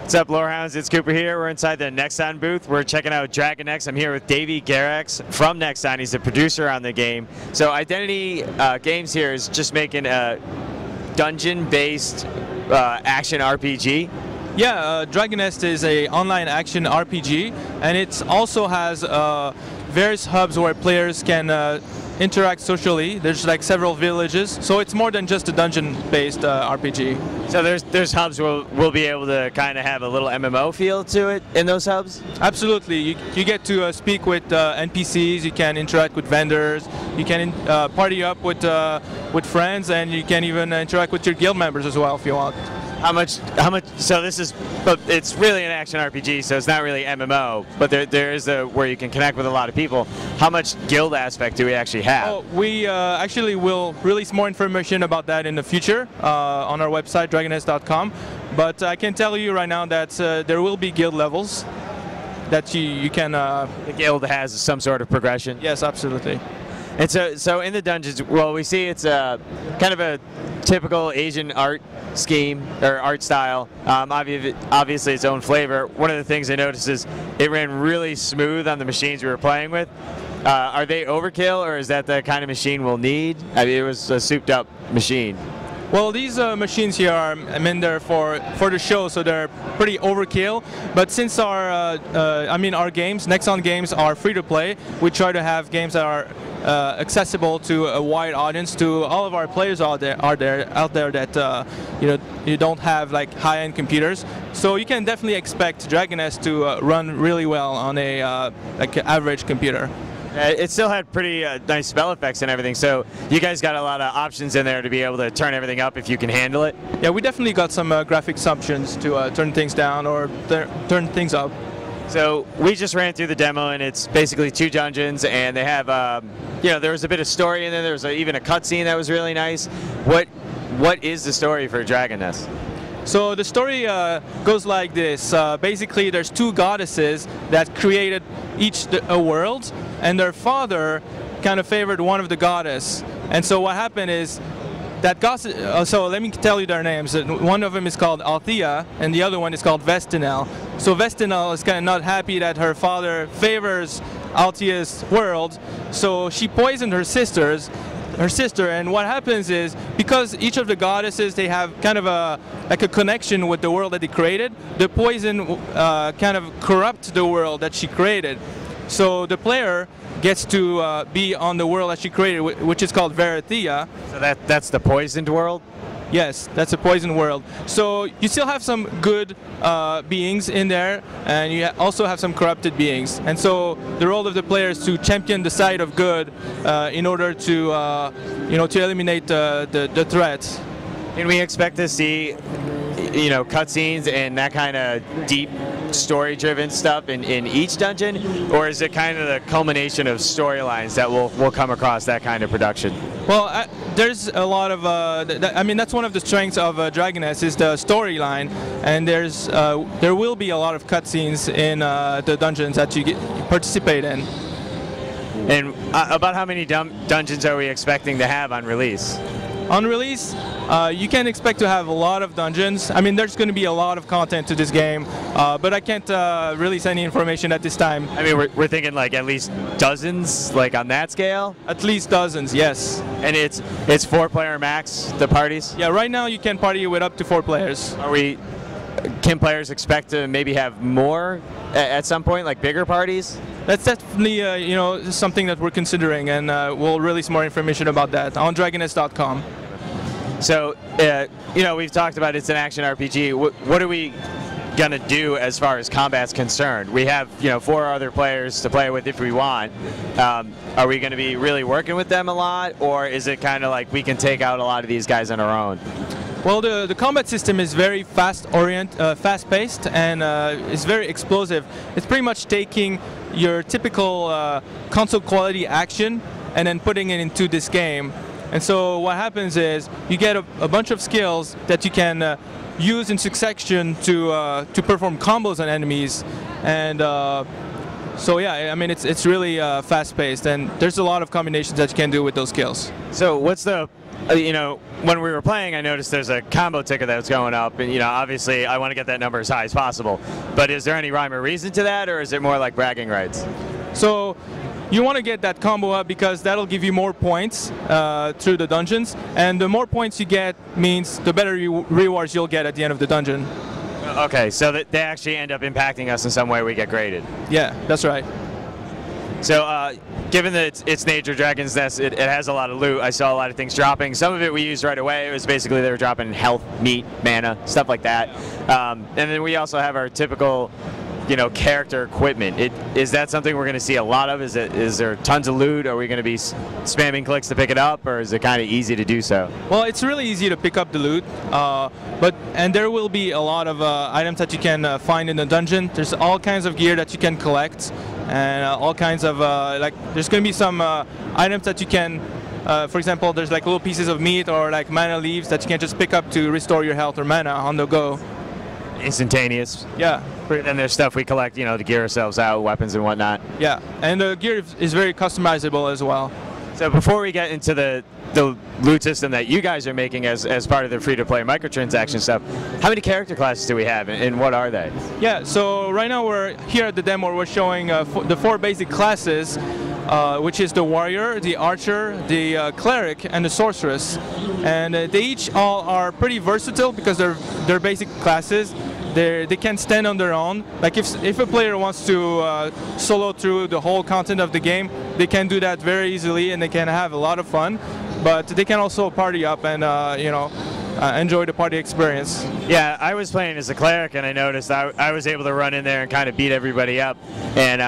What's up, Lorehounds? It's Cooper here. We're inside the Nexon booth. We're checking out Dragon X. I'm here with Davy Garaix from Nexon. He's the producer on the game. So Eyedentity Games here is just making a dungeon-based action RPG. Yeah, Dragon Nest is a online action RPG, and it also has various hubs where players can interact socially. There's like several villages, so it's more than just a dungeon-based RPG. So there's hubs where we'll be able to kind of have a little MMO feel to it in those hubs? Absolutely. You get to speak with NPCs, you can interact with vendors, you can party up with friends, and you can even interact with your guild members as well if you want. How much, so but it's really an action RPG, so it's not really MMO, but there is where you can connect with a lot of people. How much guild aspect do we actually have? Oh, we actually will release more information about that in the future on our website, dragonnest.com, but I can tell you right now that there will be guild levels that you can... The guild has some sort of progression? Yes, absolutely. And so in the dungeons, well, we see it's kind of a typical Asian art scheme or art style. Obviously its own flavor. One of the things I noticed is it ran really smooth on the machines we were playing with. Are they overkill, or is that the kind of machine we'll need? I mean, it was a souped up machine. Well, these machines here are, they're for the show, so they're pretty overkill. But since our games, Nexon games, are free to play, we try to have games that are accessible to a wide audience, to all of our players out there that you don't have like high-end computers. So you can definitely expect Dragon Nest to run really well on a like average computer. It still had pretty nice spell effects and everything, so you guys got a lot of options in there to be able to turn everything up if you can handle it. Yeah, we definitely got some graphics options to turn things down or turn things up. So we just ran through the demo, and it's basically 2 dungeons, and they have, there was a bit of story in there. There was even a cutscene that was really nice. What is the story for Dragon Nest? So the story goes like this. Basically, there's 2 goddesses that created each a world, and their father kind of favored one of the goddess. And so what happened is that goddess. So let me tell you their names. One of them is called Althea, and the other one is called Vestinel. So Vestinel is kind of not happy that her father favors Althea's world, so she poisoned her sister, and what happens is, because each of the goddesses, they have kind of a connection with the world that they created, the poison kind of corrupts the world that she created. So the player gets to be on the world that she created, which is called Verathea. So that's the poisoned world? Yes, that's a poisoned world. So you still have some good beings in there, and you also have some corrupted beings. And so the role of the player is to champion the side of good in order to, to eliminate the threats. Can we expect to see, cutscenes and that kind of deep story-driven stuff in each dungeon, or is it kind of the culmination of storylines that we'll come across that kind of production? Well, there's a lot of, that's one of the strengths of Dragon Nest is the storyline, and there will be a lot of cutscenes in the dungeons that you participate in. And about how many dungeons are we expecting to have on release? On release, you can expect to have a lot of dungeons. There's going to be a lot of content to this game, but I can't release any information at this time. We're thinking like at least dozens, like on that scale? At least dozens, yes. And it's 4-player max, the parties? Yeah, right now you can party with up to 4 players. Can players expect to maybe have more at some point, like bigger parties? That's definitely something that we're considering, and we'll release more information about that on dragonnest.com. So, we've talked about it's an action RPG. What are we going to do as far as combat's concerned? We have, 4 other players to play with if we want. Are we going to be really working with them a lot, or is it kind of like we can take out a lot of these guys on our own? Well, the combat system is very fast-paced, and it's very explosive. It's pretty much taking your typical console-quality action and then putting it into this game. And so what happens is you get a bunch of skills that you can use in succession to perform combos on enemies, and So yeah, I mean it's really fast-paced, and there's a lot of combinations that you can do with those skills. So what's the, you know, when we were playing, I noticed there's a combo ticker that's going up, and you know, obviously I want to get that number as high as possible. But is there any rhyme or reason to that, or is it more like bragging rights? So you want to get that combo up because that'll give you more points through the dungeons, and the more points you get means the better rewards you'll get at the end of the dungeon. Okay, so that they actually end up impacting us in some way. We get graded. Yeah, that's right. So, given that it's nature, Dragon's Nest, it has a lot of loot. I saw a lot of things dropping. Some of it we used right away. It was basically they were dropping health, meat, mana, stuff like that. And then we also have our typical, you know, character equipment. Is that something we're going to see a lot of? Is there tons of loot? Are we going to be spamming clicks to pick it up, or is it kind of easy to do so? Well, it's really easy to pick up the loot, and there will be a lot of items that you can find in the dungeon. There's all kinds of gear that you can collect, and all kinds of like there's going to be some items that you can. For example, there's like little pieces of meat or like mana leaves that you can just pick up to restore your health or mana on the go. Instantaneous. Yeah. And there's stuff we collect, you know, to gear ourselves out, weapons and whatnot. Yeah, and the gear is very customizable as well. So before we get into the loot system that you guys are making as part of the free-to-play microtransaction stuff, how many character classes do we have, and what are they? Yeah, so right now we're here at the demo. We're showing the 4 basic classes, which is the warrior, the archer, the cleric, and the sorceress. And they each all are pretty versatile because they're basic classes. They can stand on their own. Like if a player wants to solo through the whole content of the game, they can do that very easily, and they can have a lot of fun. But they can also party up and you know, enjoy the party experience. Yeah, I was playing as a cleric, and I noticed I was able to run in there and kind of beat everybody up. And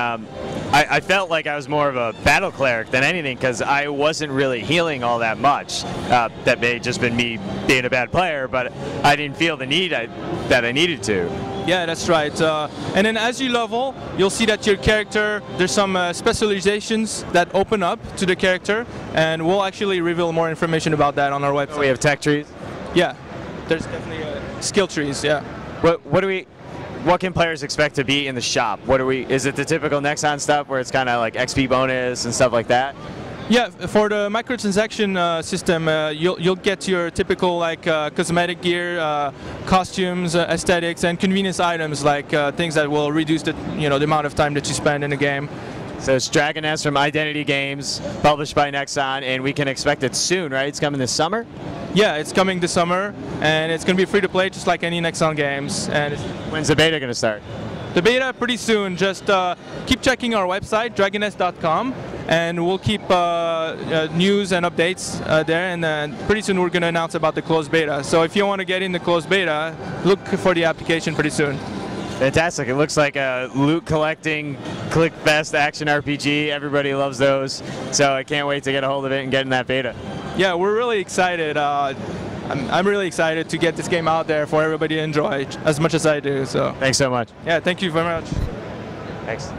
I felt like I was more of a battle cleric than anything because I wasn't really healing all that much. That may have just been me being a bad player, but I didn't feel the need that I needed to. Yeah, that's right. And then as you level, you'll see that your character, there's some specializations that open up to the character, and we'll actually reveal more information about that on our website. We have tech trees? Yeah, there's definitely skill trees, yeah. What can players expect to be in the shop? Is it the typical Nexon stuff where it's kind of like XP bonus and stuff like that? Yeah, for the microtransaction system, you'll get your typical like cosmetic gear, costumes, aesthetics, and convenience items like things that will reduce the amount of time that you spend in the game. So it's Dragon Nest from Eyedentity Games, published by Nexon, and we can expect it soon, right? It's coming this summer? Yeah, it's coming this summer, and it's going to be free to play just like any Nexon games. And when's the beta going to start? The beta pretty soon. Just keep checking our website, dragonnest.com, and we'll keep news and updates there, and then pretty soon we're going to announce about the closed beta. So if you want to get in the closed beta, look for the application pretty soon. Fantastic. It looks like a loot collecting, click fest action RPG. Everybody loves those. So I can't wait to get a hold of it and get in that beta. Yeah, we're really excited. I'm really excited to get this game out there for everybody to enjoy as much as I do. So thanks so much. Yeah, thank you very much. Thanks.